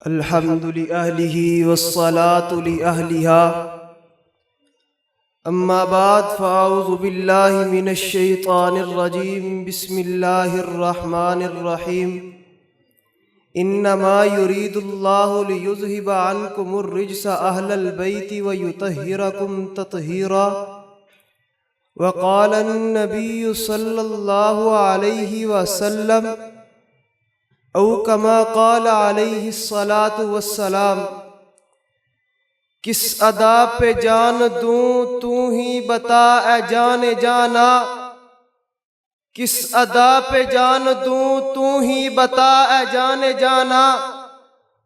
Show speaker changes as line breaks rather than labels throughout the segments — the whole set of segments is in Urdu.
الحمد لأهله والصلاة لأهلها أما بعد فأعوذ بالله من الشيطان الرجيم بسم الله الرحمن الرحيم إنما يريد الله ليذهب عنكم الرجس أهل البيت ويطهركم تطهيرا وقال النبي صلى الله عليه وسلم او کما قال علیہ الصلاۃ والسلام، کس ادا پہ جان دوں تو ہی بتا اے جان جانا، کس ادا پہ جان دوں تو ہی بتا اے جان جانا،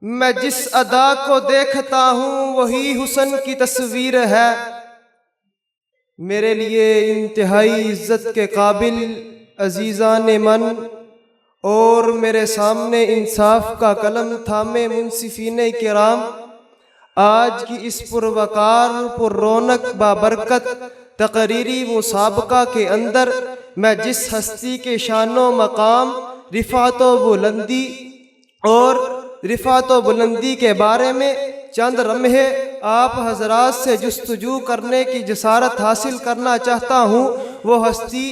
میں جس ادا کو دیکھتا ہوں وہی حسن کی تصویر ہے۔ میرے لیے انتہائی عزت کے قابل عزیزان من اور میرے سامنے انصاف کا قلم تھامے منصفین کرام، آج کی اس پروقار پر رونق بابرکت تقریری مسابقہ کے اندر میں جس ہستی کے شان و مقام، رفعت و بلندی کے بارے میں چند لمحے آپ حضرات سے جستجو کرنے کی جسارت حاصل کرنا چاہتا ہوں، وہ ہستی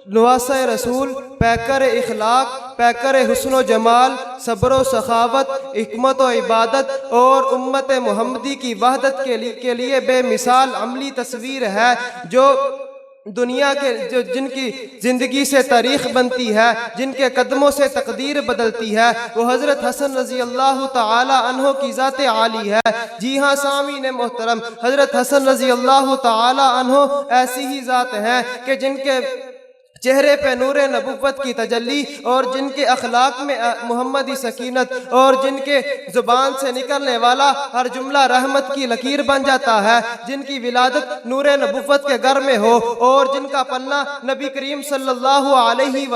نواسہ رسول، پیکر اخلاق، پیکر حسن و جمال، صبر و سخاوت، حکمت و عبادت اور امت محمدی کی وحدت کے لیے بے مثال عملی تصویر ہے، جو دنیا کے جن کی زندگی سے تاریخ بنتی ہے، جن کے قدموں سے تقدیر بدلتی ہے، وہ حضرت حسن رضی اللہ تعالی عنہ کی ذات عالی ہے۔ جی ہاں سامعین محترم، حضرت حسن رضی اللہ تعالی عنہ ایسی ہی ذات ہیں کہ جن کے چہرے پہ نور نبوت کی تجلی اور جن کے اخلاق میں محمدی سکینت اور جن کے زبان سے نکلنے والا ہر جملہ رحمت کی لکیر بن جاتا ہے، جن کی ولادت نور نبوت کے گھر میں ہو اور جن کا پلہ نبی کریم صلی اللہ علیہ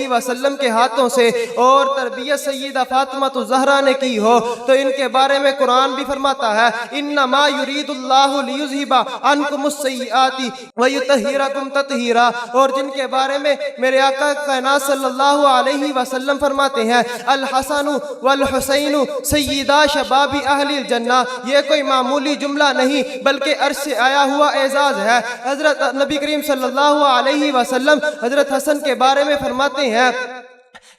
وسلم کے ہاتھوں سے اور تربیت سیدہ فاطمہ الزہرا نے کی ہو، تو ان کے بارے میں قرآن بھی فرماتا ہے انما یرید اللہ لیذہب عنکم السیئات ویطہرکم تطہیرا، اور جن کے بارے میں میرے آقا کائنات صلی اللہ علیہ وسلم فرماتے ہیں الحسن والحسین سیدا شباب اہل الجنہ۔ یہ کوئی معمولی جملہ نہیں بلکہ عرش سے آیا ہوا اعزاز ہے۔ حضرت نبی کریم صلی اللہ علیہ وسلم حضرت حسن کے بارے میں فرماتے ہیں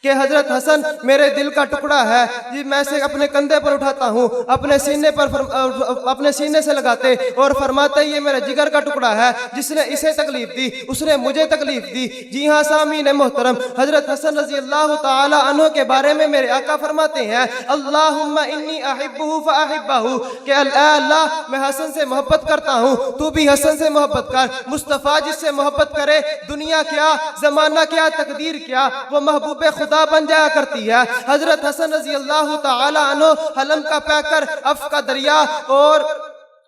کہ حضرت حسن میرے دل کا ٹکڑا ہے، میں اسے اپنے کندھے پر اٹھاتا ہوں، اپنے سینے سے لگاتے اور فرماتے یہ میرے جگر کا ٹکڑا ہے، جس نے اسے تکلیف دی اس نے مجھے تکلیف دی۔ جی ہاں سامعین محترم، حضرت حسن رضی اللہ تعالی عنہ کے بارے میں میرے آقا فرماتے ہیں اللہم انی احبہ فاحبہ، کہ اے اللہ میں حسن سے محبت کرتا ہوں، تو بھی حسن سے محبت کر۔ مصطفیٰ جس سے محبت کرے دنیا کیا، زمانہ کیا، تقدیر کیا، وہ محبوب خدا بن جایا کرتی ہے۔ حضرت حسن رضی اللہ تعالی عنہ حلم کا پیکر، عفو کا دریا، اور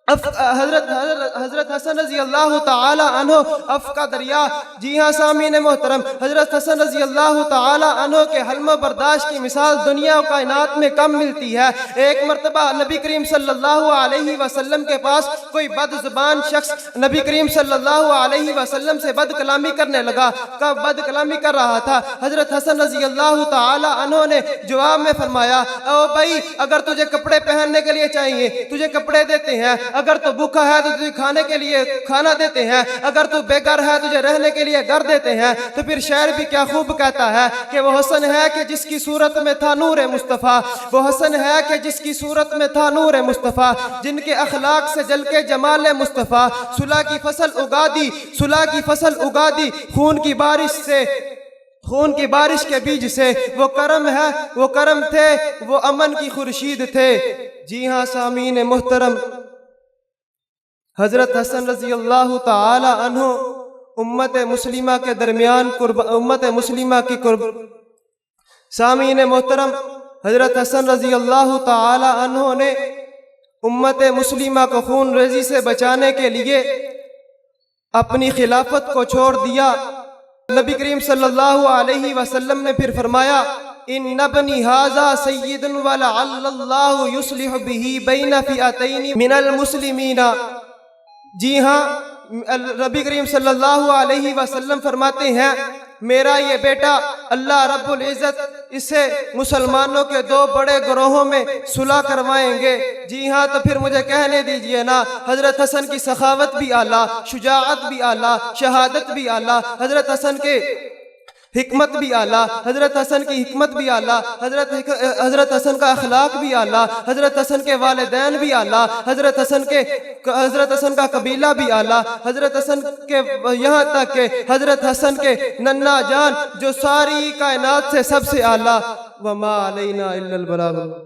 حضرت حسن رضی اللہ تعالی عنہ عفو کا دریا۔ جی ہاں سامعین محترم، حضرت حسن رضی اللہ تعالی عنہ کے حلم و برداشت کی مثال دنیا و کائنات میں کم ملتی ہے۔ ایک مرتبہ نبی کریم صلی اللہ علیہ وسلم کے پاس کوئی بد زبان شخص نبی کریم صلی اللہ علیہ وسلم سے بد کلامی کرنے لگا، بد کلامی کر رہا تھا۔ حضرت حسن رضی اللہ تعالی عنہ نے جواب میں فرمایا او بھائی، اگر تجھے کپڑے پہننے کے لیے چاہیے تجھے کپڑے دیتے ہیں، اگر تو بھوکا ہے تو تجھے کھانے کے لیے کھانا دیتے ہیں، اگر تو بے گھر ہے تجھے رہنے کے لیے گھر دیتے ہیں۔ تو پھر شاعر بھی کیا خوب کہتا ہے کہ وہ حسن ہے کہ جس کی صورت میں تھا نور مصطفیٰ، وہ حسن ہے کہ جس کی صورت میں تھا نور مصطفیٰ، جن کے اخلاق سے جل کے جمال مصطفیٰ، صلح کی فصل اگا دی خون کی بارش کے بیج سے، وہ کرم تھے، وہ امن کی خورشید تھے۔ جی ہاں سامعین محترم، حضرت حسن رضی اللہ تعالی عنہ امت مسلمہ کے درمیان امت مسلمہ کی قرب۔ سامعین محترم، حضرت حسن رضی اللہ تعالی عنہ نے امت مسلمہ کو خون ریزی سے بچانے کے لیے اپنی خلافت کو چھوڑ دیا۔ نبی کریم صلی اللہ علیہ وسلم نے پھر فرمایا ان ابنی ھذا سید ولعل اللہ یصلح بہ بین فئتین من المسلمین۔ جی ہاں نبی کریم صلی اللہ علیہ وسلم فرماتے ہیں میرا یہ بیٹا اللہ رب العزت اسے مسلمانوں کے دو بڑے گروہوں میں صلح کروائیں گے۔ جی ہاں، تو پھر مجھے کہنے دیجئے نا، حضرت حسن کی سخاوت بھی اعلیٰ، شجاعت بھی اعلیٰ، شہادت بھی اعلیٰ، حضرت حسن کے حکمت بھی اعلیٰ، حضرت حسن کی حکمت بھی اعلیٰ، حضرت حسن کا اخلاق بھی اعلیٰ، حضرت حسن کے والدین بھی اعلیٰ، حضرت حسن کا قبیلہ بھی اعلیٰ، حضرت حسن کے یہاں تک کہ حضرت حسن کے ننھا جان جو ساری کائنات سے سب سے اعلیٰ۔ وما علینا الا البلاغ۔